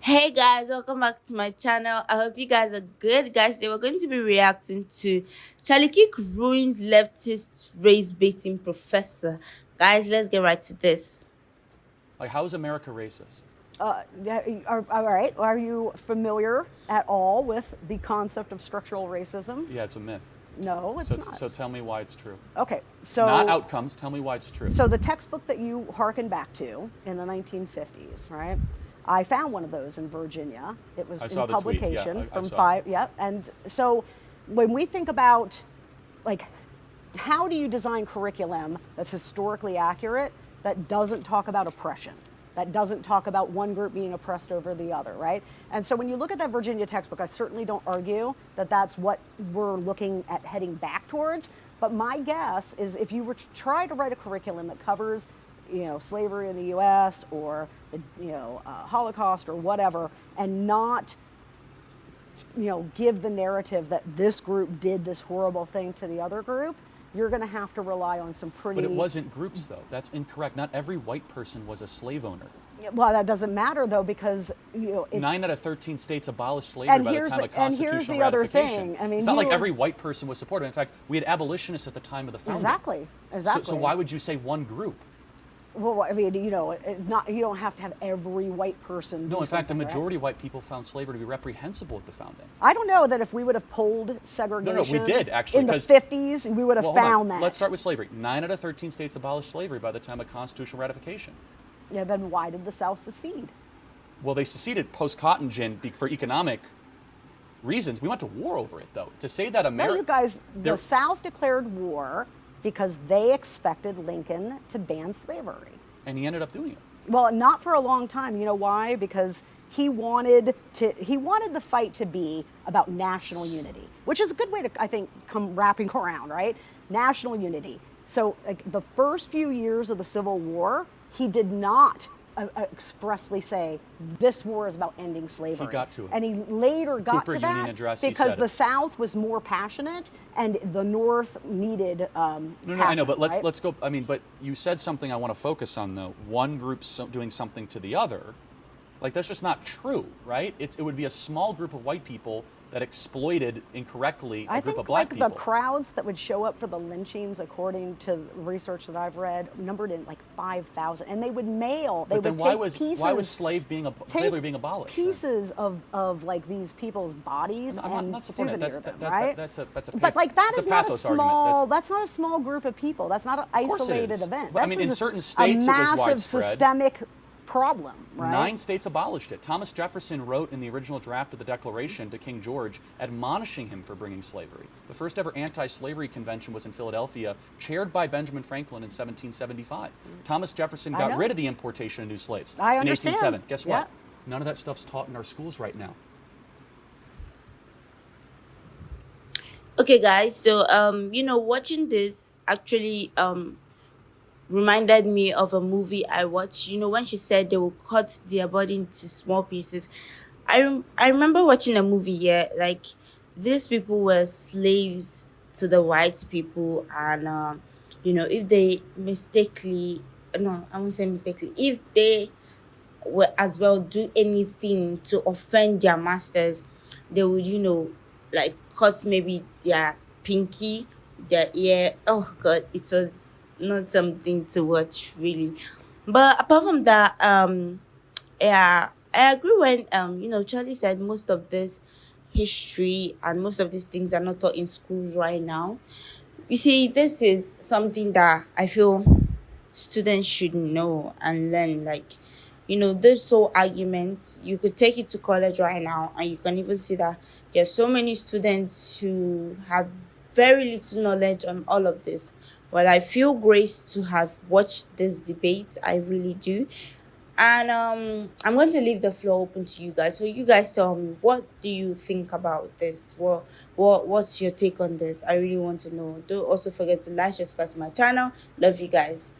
Hey guys, welcome back to my channel. I hope you guys are good. Guys, today we're going to be reacting to Charlie Kirk ruins leftist race baiting professor. Guys, let's get right to this. Like, how is America racist? All right. Are you familiar at all with the concept of structural racism? Yeah, it's a myth. No, it's not. So tell me why it's true. Okay, so Not outcomes. Tell me why it's true. So the textbook that you hearken back to in the 1950s, right? I found one of those in Virginia. It was in publication from five. Yeah, and so when we think about like how do you design curriculum that's historically accurate that doesn't talk about oppression, that doesn't talk about one group being oppressed over the other, right? And so when you look at that Virginia textbook, I certainly don't argue that that's what we're looking at heading back towards. But my guess is if you were to try to write a curriculum that covers slavery in the U.S. or the Holocaust or whatever, and not give the narrative that this group did this horrible thing to the other group, you're going to have to rely on some pretty. But it wasn't groups, though. That's incorrect. Not every white person was a slave owner. Well, that doesn't matter, though, because 9 out of 13 states abolished slavery by the time of constitutional and here's the other ratification. thing. I mean, it's not like every white person was supportive. In fact, we had abolitionists at the time of the founding. Exactly. So why would you say one group? Well, I mean, it's not. You don't have to have every white person. No, in fact, the majority of white people found slavery to be reprehensible at the founding. I don't know that if we would have pulled segregation. No, we did actually in the 50s. We would have found that. Let's start with slavery. 9 out of 13 states abolished slavery by the time of constitutional ratification. Yeah. Then why did the South secede? Well, they seceded post-cotton gin for economic reasons. We went to war over it, though. To say that America. No, you guys, the South declared war because they expected Lincoln to ban slavery. And he ended up doing it. Well, not for a long time. You know why? Because he wanted the fight to be about national unity, which is a good way to, I think, come wrapping around, right? National unity. So like, the first few years of the Civil War, he did not expressly say this war is about ending slavery. He got to it. And he later got to that because the South was more passionate and the North needed passion, I know, but right? let's go. I mean, but you said something I want to focus on, though. One group doing something to the other. Like, that's just not true, right? It would be a small group of white people that exploited incorrectly a group of black people. I think the crowds that would show up for the lynchings, according to research that I've read, numbered in like 5,000, and they would mail. But then why was slavery being abolished? Pieces of like these people's bodies I'm not supporting souvenir that. them, right? That's a but like that is not a small. Argument. That's not a small group of people. That's not an isolated event. But, I mean, in certain states it was widespread. A massive systemic problem, right? 9 states abolished it. Thomas Jefferson wrote in the original draft of the Declaration to King George, admonishing him for bringing slavery. The first ever anti-slavery convention was in Philadelphia, chaired by Benjamin Franklin in 1775. Thomas Jefferson got rid of the importation of new slaves in 1807. Guess what? Yeah. None of that stuff's taught in our schools right now. Okay, guys. So watching this actually reminded me of a movie I watched. When she said they will cut their body into small pieces. I remember watching a movie, like these people were slaves to the white people, and if they if they were as well do anything to offend their masters, they would like cut maybe their pinky, their ear. Oh God, it was not something to watch really. But apart from that, yeah, I agree when Charlie said most of this history and most of these things are not taught in schools right now. You see, this is something that I feel students should know and learn. Like, this whole argument, you could take it to college right now and you can even see that there's so many students who have very little knowledge on all of this. Well, I feel graced to have watched this debate. I really do. And I'm going to leave the floor open to you guys. So you guys tell me, what do you think about this? What's your take on this? I really want to know. Don't also forget to like, subscribe to my channel. Love you guys.